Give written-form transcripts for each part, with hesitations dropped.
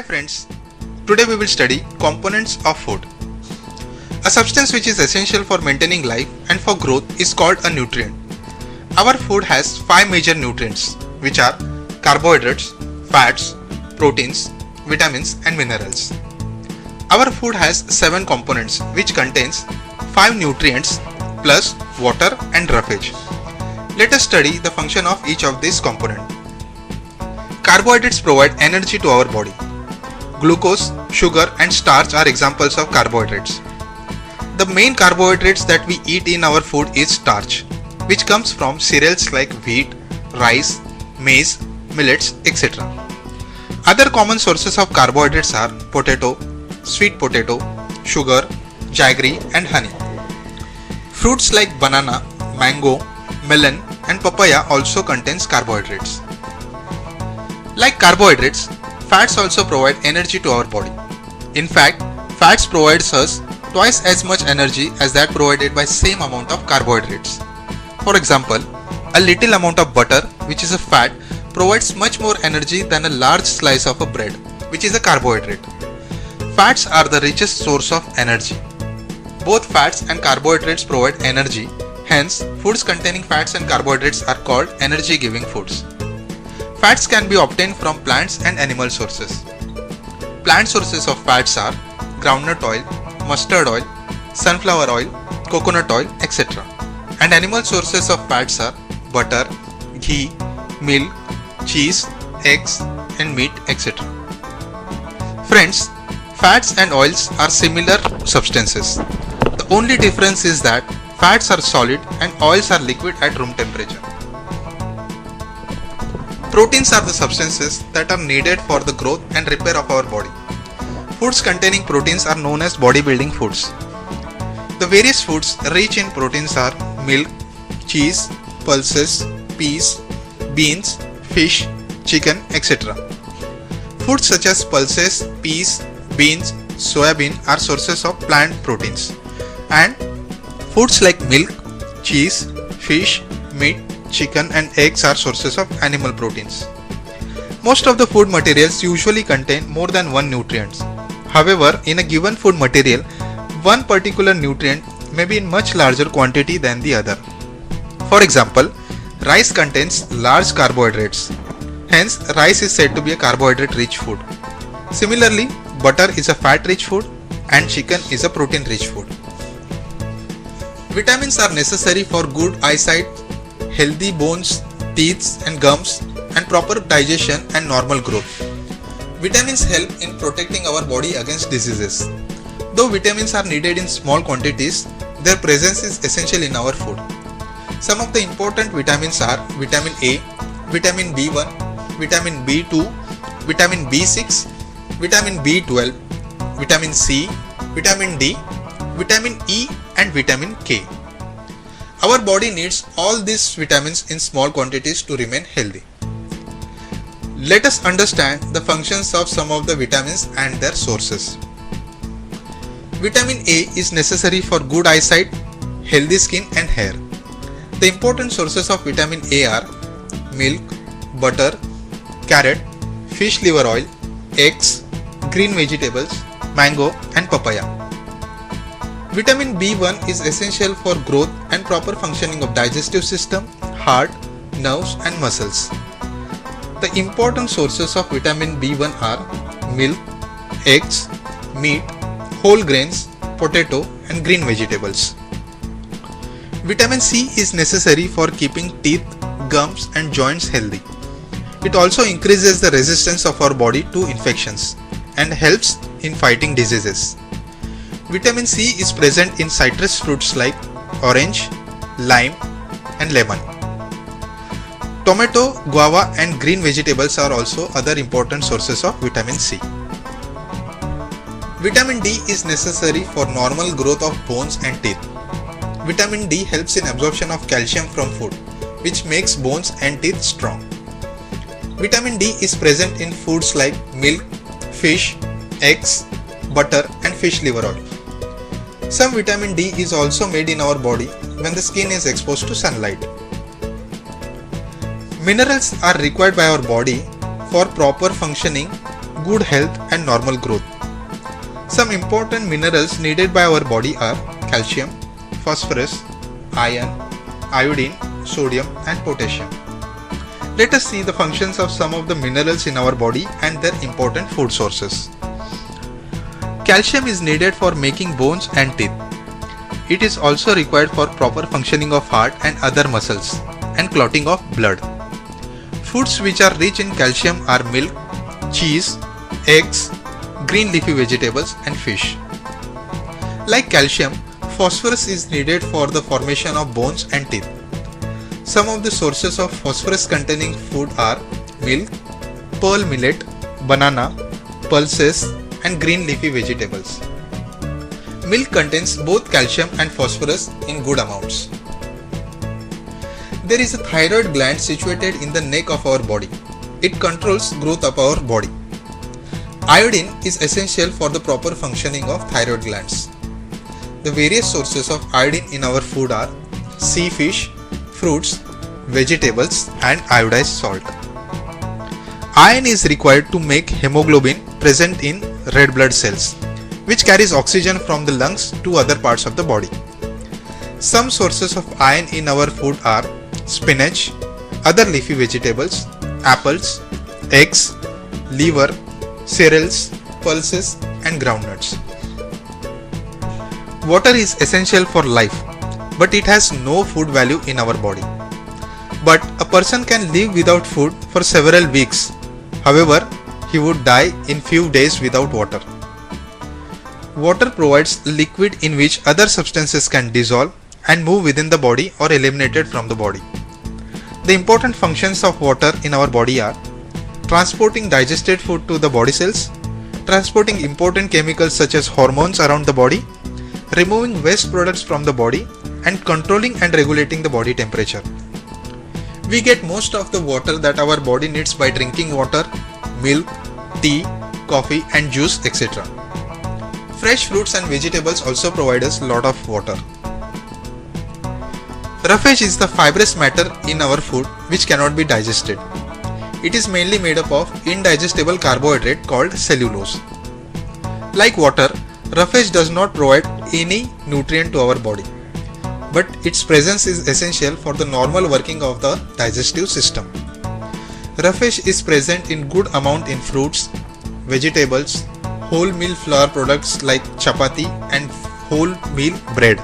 friends, today we will study components of food. A substance which is essential for maintaining life and for growth is called a nutrient. Our food has 5 major nutrients which are carbohydrates, fats, proteins, vitamins and minerals. Our food has 7 components which contains 5 nutrients plus water and roughage. Let us study the function of each of these components. Carbohydrates provide energy to our body. Glucose, sugar and starch are examples of carbohydrates. The main carbohydrates that we eat in our food is starch, which comes from cereals like wheat, rice, maize, millets, etc. Other common sources of carbohydrates are potato, sweet potato, sugar, jaggery and honey. Fruits like banana, mango, melon and papaya also contains carbohydrates. Like carbohydrates, fats also provide energy to our body. In fact, fats provides us twice as much energy as that provided by same amount of carbohydrates. For example, a little amount of butter, which is a fat, provides much more energy than a large slice of a bread, which is a carbohydrate. Fats are the richest source of energy. Both fats and carbohydrates provide energy, hence foods containing fats and carbohydrates are called energy-giving foods. Fats can be obtained from plants and animal sources. Plant sources of fats are groundnut oil, mustard oil, sunflower oil, coconut oil, etc. And animal sources of fats are butter, ghee, milk, cheese, eggs and meat, etc. Friends, fats and oils are similar substances. The only difference is that fats are solid and oils are liquid at room temperature. Proteins are the substances that are needed for the growth and repair of our body. Foods containing proteins are known as bodybuilding foods. The various foods rich in proteins are milk, cheese, pulses, peas, beans, fish, chicken, etc. Foods such as pulses, peas, beans, soybean are sources of plant proteins. And foods like milk, cheese, fish, meat, chicken and eggs are sources of animal proteins. Most of the food materials usually contain more than one nutrient. However, in a given food material, one particular nutrient may be in much larger quantity than the other. For example, rice contains large carbohydrates. Hence, rice is said to be a carbohydrate-rich food. Similarly, butter is a fat-rich food and chicken is a protein-rich food. Vitamins are necessary for good eyesight, healthy bones, teeth and gums, and proper digestion and normal growth. Vitamins help in protecting our body against diseases. Though vitamins are needed in small quantities, their presence is essential in our food. Some of the important vitamins are vitamin A, vitamin B1, vitamin B2, vitamin B6, vitamin B12, vitamin C, vitamin D, vitamin E and vitamin K. Our body needs all these vitamins in small quantities to remain healthy. Let us understand the functions of some of the vitamins and their sources. Vitamin A is necessary for good eyesight, healthy skin and hair. The important sources of vitamin A are milk, butter, carrot, fish liver oil, eggs, green vegetables, mango and papaya. Vitamin B1 is essential for growth and proper functioning of digestive system, heart, nerves and muscles. The important sources of vitamin B1 are milk, eggs, meat, whole grains, potato and green vegetables. Vitamin C is necessary for keeping teeth, gums and joints healthy. It also increases the resistance of our body to infections and helps in fighting diseases. Vitamin C is present in citrus fruits like orange, lime and lemon. Tomato, guava and green vegetables are also other important sources of vitamin C. Vitamin D is necessary for normal growth of bones and teeth. Vitamin D helps in absorption of calcium from food, which makes bones and teeth strong. Vitamin D is present in foods like milk, fish, eggs, butter and fish liver oil. Some vitamin D is also made in our body when the skin is exposed to sunlight. Minerals are required by our body for proper functioning, good health and normal growth. Some important minerals needed by our body are calcium, phosphorus, iron, iodine, sodium and potassium. Let us see the functions of some of the minerals in our body and their important food sources. Calcium is needed for making bones and teeth. It is also required for proper functioning of heart and other muscles and clotting of blood. Foods which are rich in calcium are milk, cheese, eggs, green leafy vegetables and fish. Like calcium, phosphorus is needed for the formation of bones and teeth. Some of the sources of phosphorus containing food are milk, pearl millet, banana, pulses and green leafy vegetables. Milk contains both calcium and phosphorus in good amounts. There is a thyroid gland situated in the neck of our body. It controls growth of our body. Iodine is essential for the proper functioning of thyroid glands. The various sources of iodine in our food are sea fish, fruits, vegetables and iodized salt. Iron is required to make hemoglobin present in red blood cells, which carries oxygen from the lungs to other parts of the body. Some sources of iron in our food are spinach, other leafy vegetables, apples, eggs, liver, cereals, pulses and groundnuts. Water is essential for life, but it has no food value in our body. But a person can live without food for several weeks. However, he would die in few days without water. Water provides liquid in which other substances can dissolve and move within the body or eliminated from the body. The important functions of water in our body are transporting digested food to the body cells, transporting important chemicals such as hormones around the body, removing waste products from the body, and controlling and regulating the body temperature. We get most of the water that our body needs by drinking water, milk, tea, coffee and juice, etc. Fresh fruits and vegetables also provide us a lot of water. Roughage is the fibrous matter in our food which cannot be digested. It is mainly made up of indigestible carbohydrate called cellulose. Like water, roughage does not provide any nutrient to our body, but its presence is essential for the normal working of the digestive system. Roughage is present in good amount in fruits, vegetables, whole meal flour products like chapati and whole meal bread.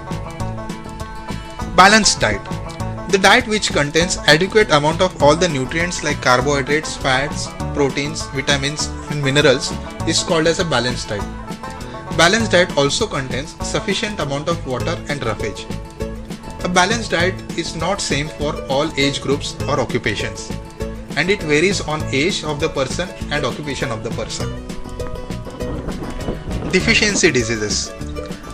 Balanced diet. The diet which contains adequate amount of all the nutrients like carbohydrates, fats, proteins, vitamins and minerals is called as a balanced diet. Balanced diet also contains sufficient amount of water and roughage. A balanced diet is not same for all age groups or occupations, and it varies on age of the person and occupation of the person. Deficiency diseases.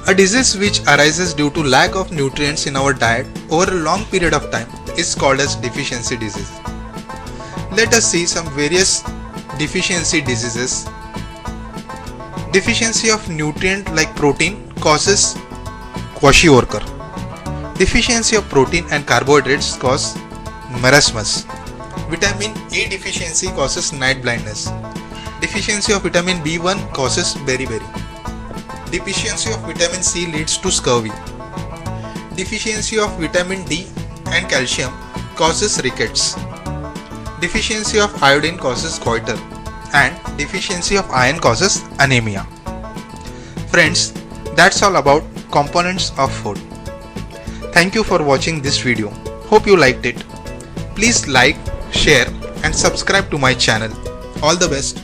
A disease which arises due to lack of nutrients in our diet over a long period of time is called as deficiency disease. Let us see some various deficiency diseases. Deficiency of nutrient like protein causes kwashiorkor. Deficiency of protein and carbohydrates cause marasmus. Vitamin A deficiency causes night blindness. Deficiency of vitamin B1 causes beriberi. Deficiency of vitamin C leads to scurvy. Deficiency of vitamin D and calcium causes rickets. Deficiency of iodine causes goiter, and deficiency of iron causes anemia. Friends, that's all about components of food. Thank you for watching this video. Hope you liked it. Please like, share and subscribe to my channel. All the best.